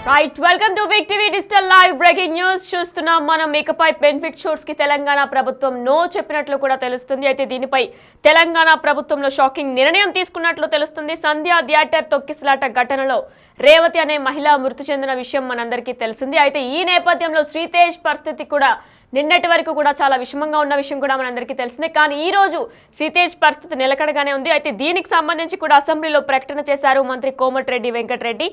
Right welcome to big TV digital live breaking news చూస్తున్నాం మనం ఇకపై బెనిఫిట్ షోర్స్ కి తెలంగాణ ప్రభుత్వం నో చెప్పినట్లు కూడా తెలుస్తుంది అయితే దీనిపై తెలంగాణ ప్రభుత్వంలో షాకింగ్ నిర్ణయం తీసుకున్నట్లు తెలుస్తుంది సంధ్యా థియేటర్ తొక్కిసలాట ఘటనలో రేవతి అనే మహిళ మృతి చెందిన విషయం మనందరికీ తెలిసింది అయితే ఈ నేపథ్యంలో శ్రీతేజ్ పరిస్థితి కూడా నిన్నటి వరకు కూడా చాలా విషమంగా ఉన్న విషయం కూడా మనందరికీ తెలిసిందే కానీ ఈ రోజు శ్రీతేజ్ పరిస్థితి నిలకడగానే ఉంది అయితే దీనికి సంబంధించి కూడా అసెంబ్లీలో ప్రకటన చేశారు మంత్రి కోమటిరెడ్డి వెంకటరెడ్డి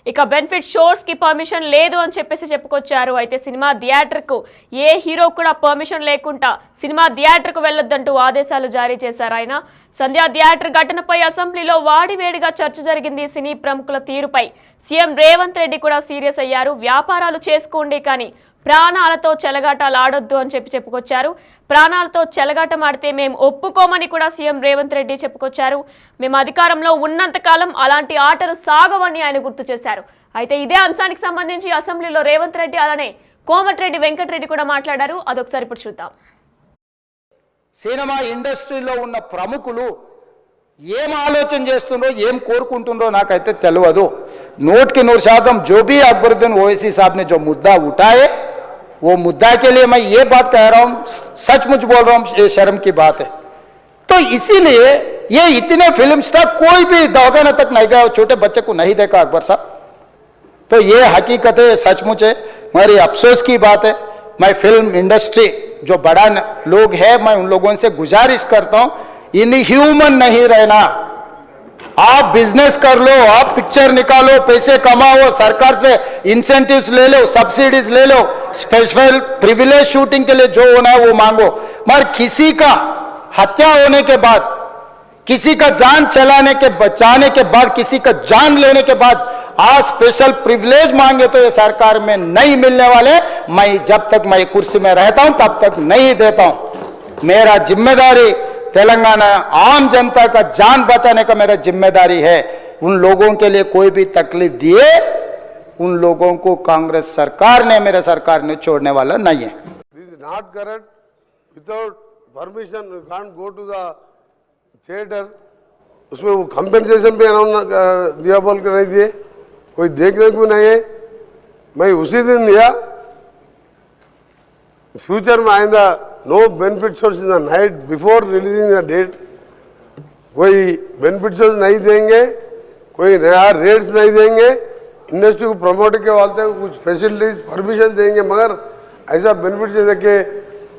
ఇక బెనిఫిట్ షోర్స్ కి పర్మిషన్ లేదు అని చెప్పుకొచ్చారు అయితే సినిమా థియేటర్ కు ఏ హీరో కూడా పర్మిషన్ లేకుండా సినిమా థియేటర్ కు వెళ్లొద్దంటూ ఆదేశాలు జారీ చేశారు ఆయన సంధ్యా థియేటర్ ఘటనపై అసెంబ్లీలో వాడివేడిగా చర్చ జరిగింది సినీ ప్రముఖుల తీరుపై సీఎం రేవంత్ రెడ్డి కూడా సీరియస్ అయ్యారు వ్యాపారాలు చేసుకోండి కానీ ప్రాణాలతో చెలగాటలాడొద్దు అని చెప్పుకొచ్చారు ప్రాణాలతో చెలగాటమాడితే మేము ఒప్పుకోమని కూడా సీఎం రేవంత్ రెడ్డి చెప్పుకొచ్చారు మేము అధికారంలో ఉన్నంతకాలం అలాంటి ఆటలు సాగవని ఆయన గుర్తు చేశారు అయితే ఇదే అంశానికి సంబంధించి అసెంబ్లీలో రేవంత్ రెడ్డి అలానే కోమటిరెడ్డి వెంకటరెడ్డి కూడా మాట్లాడారు అదొకసారి ఇప్పుడు చూద్దాం సినిమా ఇండస్ట్రీలో ఉన్న ప్రముఖులు ఏం ఆలోచన చేస్తుండ్రో ఏం కోరుకుంటుండ్రో నాకైతే తెలియదు 100% जो भी अकबरुद्दीन ओवैसी साहब ने जो मुद्दा उठाए वो मुद्दा के लिए मैं ये बात कह रहा हूँ सचमुच बोल रहा हूँ ये शर्म की बात है तो इसीलिए ये इतने फिल्म स्टार कोई भी दवाखाना तक नहीं गया छोटे बच्चे को नहीं देखा अकबर साहब तो ये हकीकत है सचमुच है मेरी अफसोस की बात है मैं फिल्म इंडस्ट्री जो बड़ा लोग है मैं उन लोगों से गुजारिश करता हूँ इनह्यूमन नहीं रहना आप बिजनेस कर लो आप पिक्चर निकालो पैसे कमाओ सरकार से इंसेंटिव्स ले लो सब्सिडीज ले लो स्पेशल प्रिविलेज शूटिंग के लिए जो होना है वो मांगो मगर किसी का हत्या होने के बाद किसी का जान चलाने के बचाने के बाद किसी का जान लेने के बाद आज स्पेशल प्रिविलेज मांगे तो ये सरकार में नहीं मिलने वाले मैं जब तक मैं कुर्सी में रहता हूं तब तक नहीं देता हूं मेरा जिम्मेदारी तेलंगाना आम जनता का जान बचाने का मेरा जिम्मेदारी है उन लोगों के लिए कोई भी तकलीफ दिए उन लोगों को कांग्रेस सरकार ने मेरे सरकार ने छोड़ने वाला नहीं है This is not correct. Without permission you can't go to the theater. उसमें वो कंपेंसेशन भी अनाउंस दिया बोल के नहीं दिए कोई देखने को नहीं है मैं उसी दिन दिया फ्यूचर में आइंदा नो बेनिफिट सोर्स in the night before releasing the date कोई बेनिफिट सोर्स नहीं देंगे कोई नया रेट्स नहीं देंगे इंडस्ट्री को प्रमोट के वाले कुछ फैसिलिटीज परमिशन देंगे मगर ऐसा बेनिफिट दे के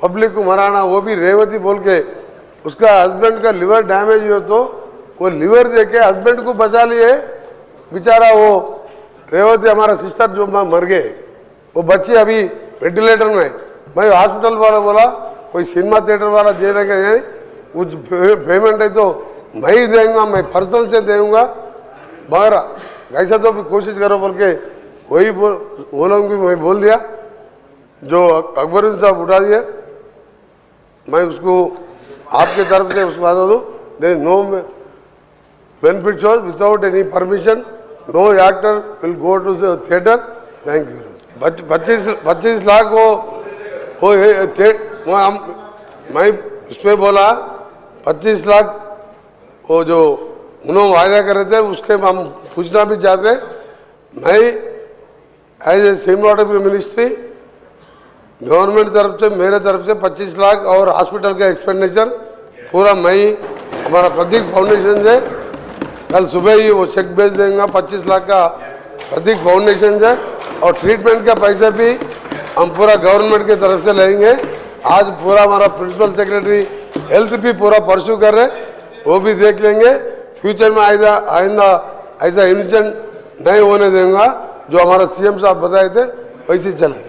पब्लिक को मराना वो भी रेवती बोल के उसका हस्बैंड का लिवर डैमेज हो तो वो लिवर दे के हस्बैंड को बचा लिए बेचारा वो रेवती हमारा सिस्टर जो मर गए वो बच्चे अभी वेंटिलेटर में मैं हॉस्पिटल वाला बोला कोई सिनेमा थिएटर वाला दे देगा कुछ पेमेंट है तो मैं ही देंगे मैं पर्सनल से दूंगा मगर ऐसा तो भी कोशिश करो बोल के वही वो लोग भी मैं बोल दिया जो अकबरुद्दीन साहब उठा दिया मैं उसको आपके तरफ से उसको बता दूँ there no benefit shows without any permission no actor will go to the theatre thank you 25 lakh वो मैं उसमें बोला 25 लाख वो जो उन्होंने वायदा कर रहे थे उसके हम पूछना भी चाहते मैं as a cinematography ministry government तरफ से मेरे तरफ से 25 लाख और हॉस्पिटल का एक्सपेंडिचर पूरा मैं हमारा प्रतीक फाउंडेशन से कल सुबह ही वो चेक भेज देंगे 25 लाख का प्रतीक फाउंडेशन से और ट्रीटमेंट का पैसा भी हम पूरा गवर्नमेंट की तरफ से लेंगे आज पूरा हमारा प्रिंसिपल सेक्रेटरी हेल्थ भी पूरा परस्यू कर रहे वो भी देख लेंगे फ्यूचर में आइंदा ऐसा इंसिडेंट नहीं होने देंगे जो हमारा सीएम साहब बताए थे वैसे चलेंगे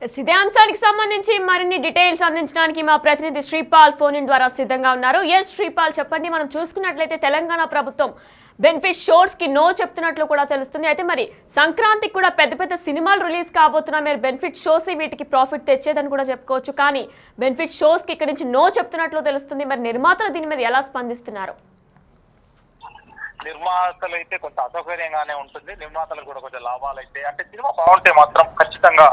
ఇదే అంశానికి సంబంధించి మరిన్ని డీటెయిల్స్ అందించడానికి మా ప్రతినిధి శ్రీపాల్ ఫోన్ ఇన్ ద్వారా సిద్ధంగా ఉన్నారు ఎస్ శ్రీపాల్ చెప్పండి మనం చూసుకున్నట్లయితే తెలంగాణ ప్రభుత్వం బెనిఫిట్ షోర్స్ కి నో చెప్తున్నట్లు కూడా తెలుస్తుంది అయితే మరి సంక్రాంతికి కూడా పెద్ద పెద్ద సినిమాలు రిలీజ్ కాబోతున్నా మీరు బెనిఫిట్ షోస్ వీటికి ప్రాఫిట్ తెచ్చేదని కూడా చెప్పుకోవచ్చు కానీ బెనిఫిట్ షోస్ కి ఇక్కడ నుంచి నో చెప్తున్నట్లు తెలుస్తుంది మరి నిర్మాతలు దీని మీద ఎలా స్పందిస్తున్నారు నిర్మాతలు అయితే కొంత అసౌకర్యంగానే ఉంటుంది నిర్మాతలకు కూడా కొంచెం లాభాలు అయితే అంటే సినిమా బాగుంటే మాత్రం ఖచ్చితంగా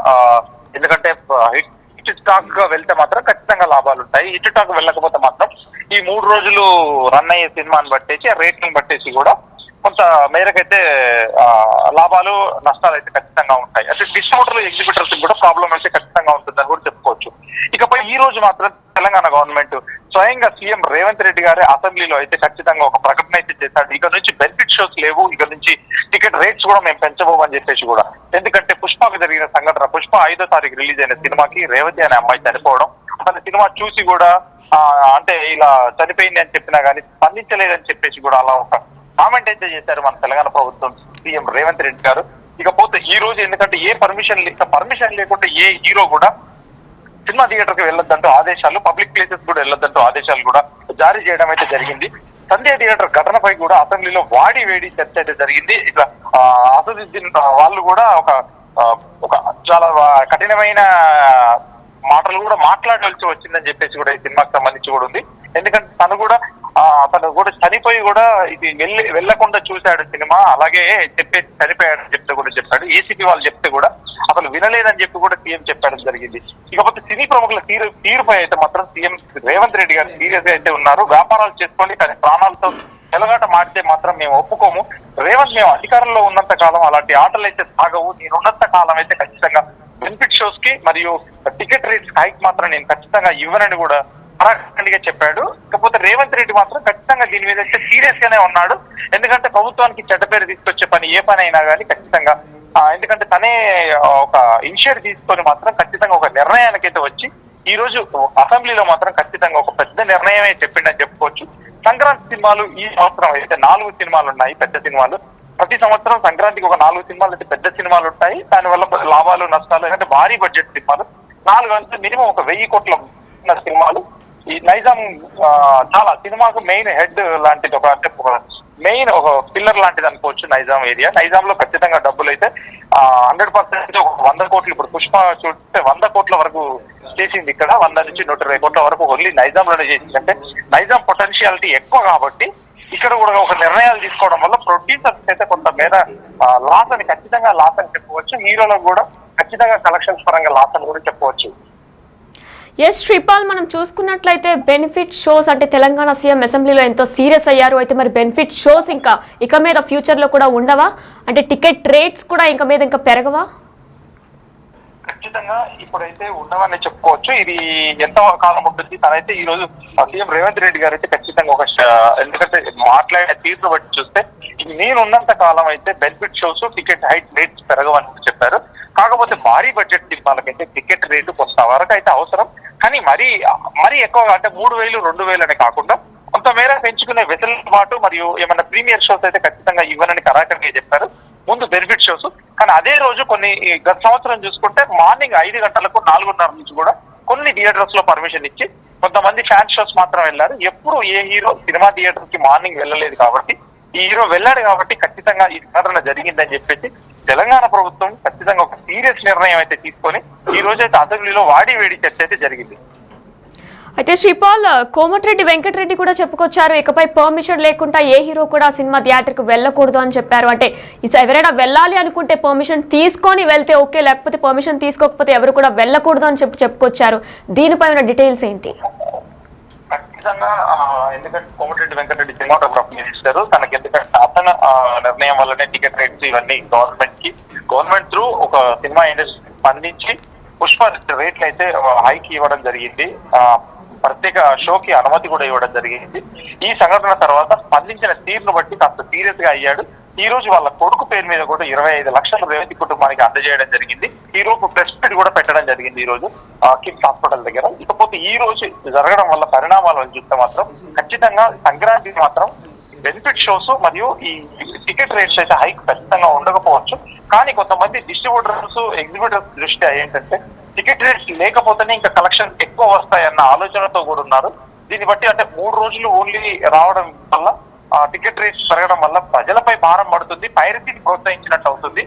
ఎందుకంటే హిట్ టాక్ గా వెళ్తే మాత్రం ఖచ్చితంగా లాభాలు ఉంటాయి హిట్ టాక్ వెళ్ళకపోతే మాత్రం ఈ 3 రోజులు రన్ అయ్యే సినిమాని బట్టేసి రేట్లను బట్టేసి కూడా కొంత కొంత మేరకైతే లాభాలు నష్టాలు అయితే ఖచ్చితంగా ఉంటాయి. అంటే డిస్ట్రిబ్యూటర్లు ఎగ్జిబిటర్స్ కూడా ప్రాబ్లం అయితే ఖచ్చితంగా ఉంటుందని కూడా చెప్పుకోవచ్చు. ఇకపై ఈ రోజు మాత్రం తెలంగాణ గవర్నమెంట్ స్వయంగా సీఎం రేవంత్ రెడ్డి గారి అసెంబ్లీలో అయితే ఖచ్చితంగా ఒక ప్రకటన అయితే చేశాడు. ఇక నుంచి బెనిఫిట్ షోస్ లేవు, ఇక నుంచి టికెట్ రేట్స్ కూడా మేము పెంచబోమని చెప్పేసి కూడా. ఎందుకంటే పుష్పకు జరిగిన సంఘటన, పుష్ప 5వ తారీఖు రిలీజ్ అయిన సినిమాకి రేవతి అనే అమ్మాయి చనిపోవడం, అతని సినిమా చూసి కూడా అంటే ఇలా చనిపోయింది అని చెప్పినా కానీ స్పందించలేదని చెప్పేసి కూడా అలా ఒక కామెంట్ అయితే చేశారు మన తెలంగాణ ప్రభుత్వం సీఎం రేవంత్ రెడ్డి గారు. ఇకపోతే ఈ రోజు ఎందుకంటే ఏ పర్మిషన్ లేకుండా ఏ హీరో కూడా సినిమా థియేటర్ కి వెళ్ళొద్దంటూ ఆదేశాలు, పబ్లిక్ ప్లేసెస్ కూడా వెళ్ళొద్దంటూ ఆదేశాలు కూడా జారీ చేయడం అయితే జరిగింది. సంధ్య థియేటర్ ఘటనపై కూడా అసెంబ్లీలో వాడి వేడి చర్చ అయితే జరిగింది. ఇట్లా అసదుద్దీన్ వాళ్ళు కూడా ఒక చాలా కఠినమైన మాటలు కూడా మాట్లాడాల్సి వచ్చిందని చెప్పేసి కూడా ఈ సినిమాకి సంబంధించి కూడా ఉంది. ఎందుకంటే తను కూడా చనిపోయి కూడా ఇది వెళ్ళకుండా చూశాడు సినిమా, అలాగే చెప్పేసి చనిపోయాడని చెప్తే కూడా చెప్పాడు. ఏసీపీ వాళ్ళు చెప్తే కూడా అసలు వినలేదని చెప్పి కూడా సీఎం చెప్పడం జరిగింది. ఇకపోతే సినీ ప్రముఖుల తీరుపై అయితే మాత్రం సీఎం రేవంత్ రెడ్డి గారు సీరియస్ గా అయితే ఉన్నారు. వ్యాపారాలు చేసుకోండి కానీ ప్రాణాలతో చెలగాట మాడితే మాత్రం మేము ఒప్పుకోము. రేవంత్ మేము అధికారంలో ఉన్నంత కాలం అలాంటి ఆటలు అయితే సాగవు. నేనున్నంత కాలం అయితే ఖచ్చితంగా బెనిఫిట్ షోస్ కి మరియు టికెట్ రేట్స్ హైక్ మాత్రం నేను ఖచ్చితంగా ఇవ్వనని కూడా గా చెప్పాడు. ఇకపోతే రేవంత్ రెడ్డి మాత్రం ఖచ్చితంగా దీని మీద అయితే సీరియస్ గానే ఉన్నాడు. ఎందుకంటే ప్రభుత్వానికి చెడ్డ పేరు తీసుకొచ్చే ఏ పని అయినా కానీ ఖచ్చితంగా ఎందుకంటే తనే ఒక ఇనిషియేటివ్ తీసుకొని మాత్రం ఖచ్చితంగా ఒక నిర్ణయానికైతే వచ్చి ఈ రోజు అసెంబ్లీలో మాత్రం ఖచ్చితంగా ఒక పెద్ద నిర్ణయమే చెప్పిండని చెప్పుకోవచ్చు. సంక్రాంతి సినిమాలు ఈ సంవత్సరం అయితే 4 సినిమాలు ఉన్నాయి, పెద్ద సినిమాలు. ప్రతి సంవత్సరం సంక్రాంతికి ఒక 4 సినిమాలు అయితే పెద్ద సినిమాలు ఉంటాయి. దానివల్ల లాభాలు నష్టాలు ఎందుకంటే భారీ బడ్జెట్ సినిమాలు 4 అంటే మినిమం ఒక 1000 కోట్ల సినిమాలు. ఈ నైజాం చాలా సినిమాకు మెయిన్ హెడ్ లాంటిది, ఒక అంటే మెయిన్ ఒక పిల్లర్ లాంటిది అనుకోవచ్చు నైజాం ఏరియా. నైజాం లో ఖచ్చితంగా డబ్బులు అయితే 100% ఒక 100 కోట్లు. ఇప్పుడు పుష్ప చూస్తే 100 కోట్ల వరకు చేసింది ఇక్కడ, 100 నుంచి 120 కోట్ల వరకు ఓన్లీ నైజాం లోనే చేసింది. అంటే నైజాం పొటెన్షియాలిటీ ఎక్కువ కాబట్టి ఇక్కడ కూడా ఒక నిర్ణయాలు తీసుకోవడం వల్ల ప్రొడ్యూసర్స్ అయితే కొంత మీద లాస్ అని ఖచ్చితంగా లాస్ అని చెప్పవచ్చు. హీరోలకు కూడా ఖచ్చితంగా కలెక్షన్స్ పరంగా లాస్ అని కూడా చెప్పవచ్చు. ఎస్ శ్రీపాల్, మనం చూసుకున్నట్లయితే బెనిఫిట్ షోస్ అంటే తెలంగాణ సీఎం అసెంబ్లీలో ఎంతో సీరియస్ అయ్యారు. అయితే మరి బెనిఫిట్ షోస్ ఇక మీద ఫ్యూచర్ లో కూడా ఉండవా? అంటే టికెట్ రేట్స్ కూడా ఇంకా పెరగవా? ఖచ్చితంగా ఇప్పుడైతే ఉండవని చెప్పుకోవచ్చు. ఇది ఎంత కాలం ఉంటుంది? తనైతే ఈ రోజు సీఎం రేవంత్ రెడ్డి గారు అయితే ఖచ్చితంగా ఎందుకంటే మాట్లాడిన తీర్పు బట్టి చూస్తే నేను ఉన్నంత కాలం అయితే benefit shows ticket hike rates పెరగవని చెప్పారు. కాకపోతే భారీ బడ్జెట్ సినిమాలకైతే టికెట్ రేటు కొంత వరకు అయితే అవసరం, కానీ మరీ ఎక్కువగా అంటే 3000 2000 అని కాకుండా కొంతమేర పెంచుకునే వెసులుబాటు మరియు ఏమైనా ప్రీమియర్ షోస్ అయితే ఖచ్చితంగా ఇవ్వనని కరాఖరిగా చెప్పారు ముందు బెనిఫిట్ షోస్. కానీ అదే రోజు గత సంవత్సరం చూసుకుంటే మార్నింగ్ 5 గంటలకు 4:30 నుంచి కూడా కొన్ని థియేటర్స్ లో పర్మిషన్ ఇచ్చి కొంతమంది ఫ్యాన్ షోస్ మాత్రం వెళ్ళారు. ఎప్పుడు ఏ హీరో సినిమా థియేటర్ కి మార్నింగ్ వెళ్ళలేదు కాబట్టి ఈ హీరో వెళ్ళాడు కాబట్టి ఖచ్చితంగా ఈ సంఘటన జరిగిందని చెప్పేసి తెలంగాణ ప్రభుత్వం ఖచ్చితంగా ఒక సీరియస్ నిర్ణయం అయితే తీసుకొని ఈ రోజైతే అసెంబ్లీలో వాడి వేడి చర్చ అయితే జరిగింది. అయితే శ్రీపాల్, కోమటిరెడ్డి వెంకటరెడ్డి కూడా చెప్పుకొచ్చారు ఇకపై పర్మిషన్ లేకుండా ఏ హీరో కూడా సినిమా థియేటర్ కు వెళ్ళకూడదు అని చెప్పారు. అంటే ఎవరైనా వెళ్ళాలి అనుకుంటే పర్మిషన్ తీసుకొని వెళ్తే ఓకే, లేకపోతే పర్మిషన్ తీసుకోకపోతే ఎవరు కూడా వెళ్ళకూడదు అని చెప్పుకొచ్చారు. దీనిపై ఉన్న డీటెయిల్స్ ఏంటి? ఖచ్చితంగా ఎందుకంటే కోమటిరెడ్డి వెంకటరెడ్డి సినిమాటోగ్రఫీ మినిస్టర్, తనకి ఎందుకంటే అతను నిర్ణయం వల్లనే టికెట్ రేట్స్ ఇవన్నీ గవర్నమెంట్ త్రూ ఒక సినిమా ఇండస్ట్రీ స్పందించి పుష్ప రేట్లు అయితే హైక్ ఇవ్వడం జరిగింది. ప్రత్యేక షోకి అనుమతి కూడా ఇవ్వడం జరిగింది. ఈ సంఘటన తర్వాత స్పందించిన తీరును బట్టి కాస్త సీరియస్ గా అయ్యాడు. ఈ రోజు వాళ్ళ కొడుకు పేరు మీద కూడా 25 లక్షలు రేవతి కుటుంబానికి అందజేయడం జరిగింది. ఈ రోజు ప్రెస్ మీట్ కూడా పెట్టడం జరిగింది ఈ రోజు కిమ్స్ హాస్పిటల్ దగ్గర. ఇకపోతే ఈ రోజు జరగడం వల్ల పరిణామాలను చూస్తే మాత్రం ఖచ్చితంగా సంక్రాంతికి మాత్రం బెనిఫిట్ షోస్ మరియు ఈ టికెట్ రేట్స్ అయితే హైక్ ఖచ్చితంగా ఉండకపోవచ్చు. కానీ కొంతమంది డిస్ట్రిబ్యూటర్స్ ఎగ్జిబిటర్స్ దృష్ట్యా ఏంటంటే టికెట్ రేట్స్ లేకపోతేనే ఇంకా కలెక్షన్ ఎక్కువ వస్తాయన్న ఆలోచనతో కూడా ఉన్నారు. దీన్ని బట్టి అంటే 3 రోజులు ఓన్లీ రావడం వల్ల టికెట్ రేట్స్ పెరగడం వల్ల ప్రజలపై భారం పడుతుంది, పైరసీని ప్రోత్సహించినట్టు అవుతుంది.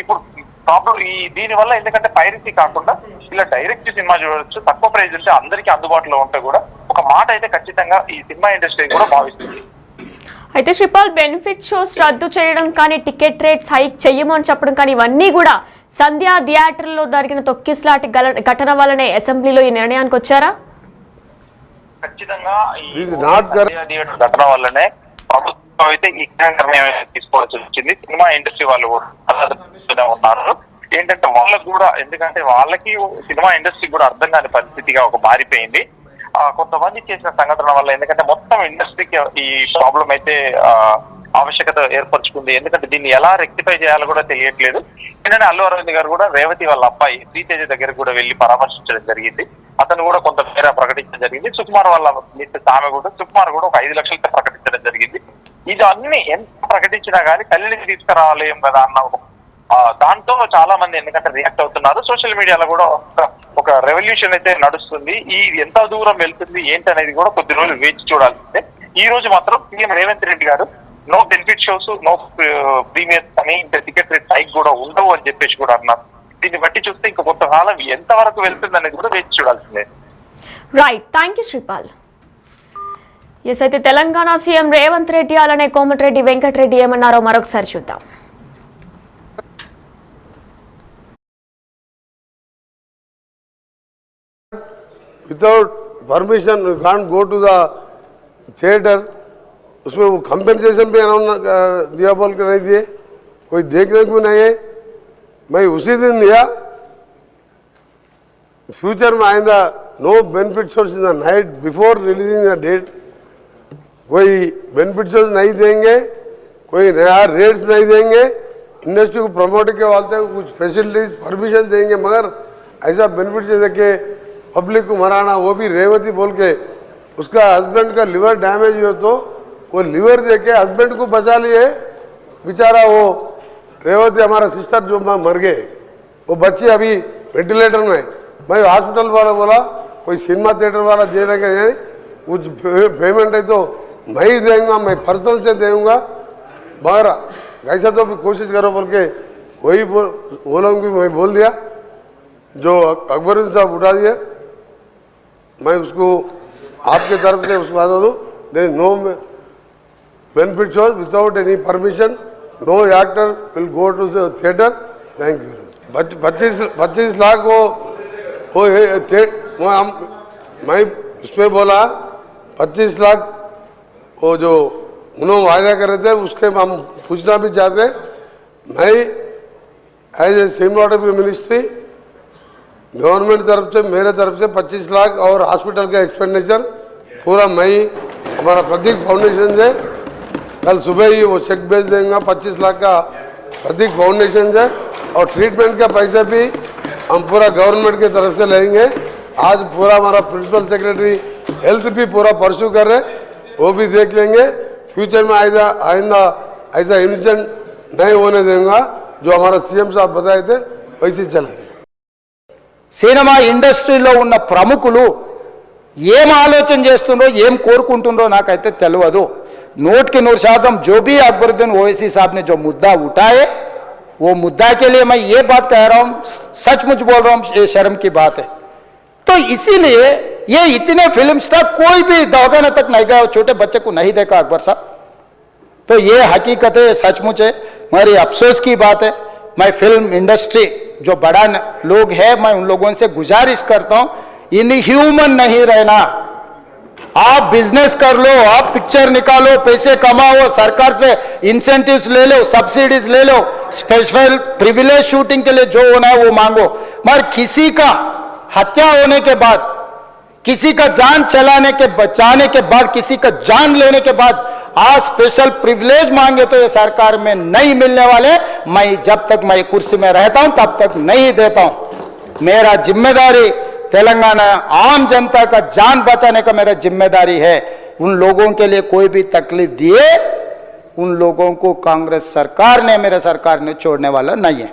ఇప్పుడు ప్రాబ్లం దీని వల్ల ఎందుకంటే పైరసీ కాకుండా ఇలా డైరెక్ట్ సినిమా చూడవచ్చు, తక్కువ ప్రైస్ ఉంటే అందరికీ అందుబాటులో ఉంటే కూడా ఒక మాట అయితే ఖచ్చితంగా ఈ సినిమా ఇండస్ట్రీ కూడా భావిస్తుంది. అయితే శ్రీపాల్, బెనిఫిట్ షోస్ రద్దు చేయడం కానీ టికెట్ రేట్స్ హైక్ చెయ్యము అని చెప్పడం కానీ ఇవన్నీ కూడా సంధ్యా థియేటర్లో జరిగిన తొక్కిసలాట ఘటన వల్లనే అసెంబ్లీలో ఈ నిర్ణయానికి వచ్చారా? ఖచ్చితంగా ఈ ఘటన వల్లనే ప్రభుత్వం అయితే ఈ నిర్ణయం తీసుకోవాల్సి వచ్చింది. సినిమా ఇండస్ట్రీ వాళ్ళు కూడా ఉన్నారు. ఏంటంటే వాళ్ళకు కూడా, ఎందుకంటే వాళ్ళకి సినిమా ఇండస్ట్రీ కూడా అర్థం కాని పరిస్థితిగా ఒక మారిపోయింది. కొంతమంది చేసిన సంఘటన వల్ల, ఎందుకంటే మొత్తం ఇండస్ట్రీకి ఈ ప్రాబ్లం అయితే ఆవశ్యకత ఏర్పరచుకుంది. ఎందుకంటే దీన్ని ఎలా రెక్టిఫై చేయాలో కూడా తెలియట్లేదు. ఏంటంటే అల్లు అరవింద్ గారు కూడా రేవతి వాళ్ళ అబ్బాయి శ్రీతేజ దగ్గర కూడా వెళ్లి పరామర్శించడం జరిగింది. అతను కూడా కొంత మేర ప్రకటించడం జరిగింది. సుకుమార్ వాళ్ళ మిస్సెస్ ఆమె కూడా, సుకుమార్ కూడా ఒక 5 లక్షలతో ప్రకటించడం జరిగింది. ఇది అన్ని ఎంత ప్రకటించినా కానీ తల్లిని తీసుకురాలేం కదా అన్న దాంతో చాలా మంది ఎందుకంటే రియాక్ట్ అవుతున్నారు. సోషల్ మీడియాలో కూడా ఒక రెవల్యూషన్ అయితే నడుస్తుంది. ఈ ఎంత దూరం వెళ్తుంది ఏంటి అనేది కూడా కొద్ది రోజులు వేచి చూడాల్సిందే. ఈ రోజు మాత్రం CM Revanth Reddy garu no benefit shows, no premieres అని, టికెట్ రేట్ హైక్ కూడా ఉండవు అని చెప్పేసి కూడా అన్నారు. దీన్ని బట్టి చూస్తే ఇంకా కొంతకాలం ఎంత వరకు వెళ్తుంది అనేది కూడా వేచి చూడాల్సిందే. Right, thank you Sripal. Yes, అయితే తెలంగాణ సీఎం రేవంత్ రెడ్డి అలానే కోమటిరెడ్డి వెంకటరెడ్డి ఏమన్నారో మరొకసారి చూద్దాం. Without permission you can't go to the theatre. उसमें वो कंपनसेशन भी अनाउंस दिया बोल कर नहीं दिए, कोई देखने को नहीं है. मैं उसी दिन दिया. फ्यूचर में आइंदा नो बेनिफिट सोर्स in the night before releasing the date. कोई बेनिफिट सोर्स नहीं देंगे, कोई नया रेट्स नहीं देंगे. इंडस्ट्री को प्रमोट के वाले कुछ फैसिलिटीज परमिशन देंगे, मगर ऐसा बेनिफिट दे के पब्लिक को मराना, वो भी रेवती बोल के उसका हस्बैंड का लिवर डैमेज हुआ तो वो लिवर दे के हस्बैंड को बचा लिए. बेचारा वो रेवती हमारा सिस्टर जो मर गए, वो बच्चे अभी वेंटिलेटर में. मैं हॉस्पिटल वाला बोला कोई सिनेमा थिएटर वाला दे देगा, कुछ पेमेंट है तो मैं ही देंगे, मैं पर्सनल से दूंगा, मगर ऐसा तो भी कोशिश करो बोल के वही वो लोग भी मैं बोल दिया. जो अकबरुद्दीन साहब उठा दिया, मैं उसको आपके तरफ से उसको बता दूँ, there is no benefit shows without any permission. No actor will go to the theatre. Thank you. 25 lakh वो मैं उसमें बोला 25 लाख वो जो उन्होंने वायदा कर रहे थे उसके हम पूछना भी चाहते. मैं as a cinematography ministry government तरफ से, मेरे तरफ से 25 लाख और हॉस्पिटल का एक्सपेंडिचर पूरा मैं हमारा प्रतीक फाउंडेशन से कल सुबह ही वो चेक भेज देंगे. 25 लाख का प्रतीक फाउंडेशन से, और ट्रीटमेंट का पैसा भी हम पूरा गवर्नमेंट की तरफ से लेंगे. आज पूरा हमारा प्रिंसिपल सेक्रेटरी हेल्थ भी पूरा परस्यू कर रहे, वो भी देख लेंगे. फ्यूचर में आइंदा ऐसा इंसिडेंट नहीं होने देंगे. जो हमारा सीएम साहब बताए थे वैसे चलेंगे. సినిమా ఇండస్ట్రీలో ఉన్న ప్రముఖులు ఏం ఆలోచన చేస్తుండ్రో, ఏం కోరుకుంటుండ్రో నాకైతే తెలియదు. 100% जो भी अकबरुद्दीन ओवैसी साहब ने जो मुद्दा उठाए, वो मुद्दा के लिए मैं ये बात कह रहा हूँ, सचमुच बोल रहा हूँ, ये शर्म की बात है. तो इसीलिए ये इतने फिल्म स्टार कोई भी दवाखाने तक नहीं गया, छोटे बच्चे को नहीं देखा अकबर साहब. तो ये हकीकत है, सचमुच है, हमारी अफसोस की बात है. मैं फिल्म इंडस्ट्री जो बड़ा लोग है, मैं उन लोगों से गुजारिश करता हूं, इनह्यूमन नहीं रहना. आप बिजनेस कर लो, आप पिक्चर निकालो, पैसे कमाओ, सरकार से इंसेंटिव्स ले लो, सब्सिडीज ले लो, स्पेशल प्रिविलेज शूटिंग के लिए जो होना है वो मांगो. मगर किसी का हत्या होने के बाद, किसी का जान बचाने के बाद, किसी का जान लेने के बाद आज स्पेशल प्रिविलेज मांगे तो ये सरकार में नहीं मिलने वाले. मैं जब तक मैं कुर्सी में रहता हूं तब तक नहीं देता हूं. मेरा जिम्मेदारी तेलंगाना आम जनता का जान बचाने का मेरा जिम्मेदारी है. उन लोगों के लिए कोई भी तकलीफ दिए, उन लोगों को कांग्रेस सरकार ने, मेरे सरकार ने छोड़ने वाला नहीं है.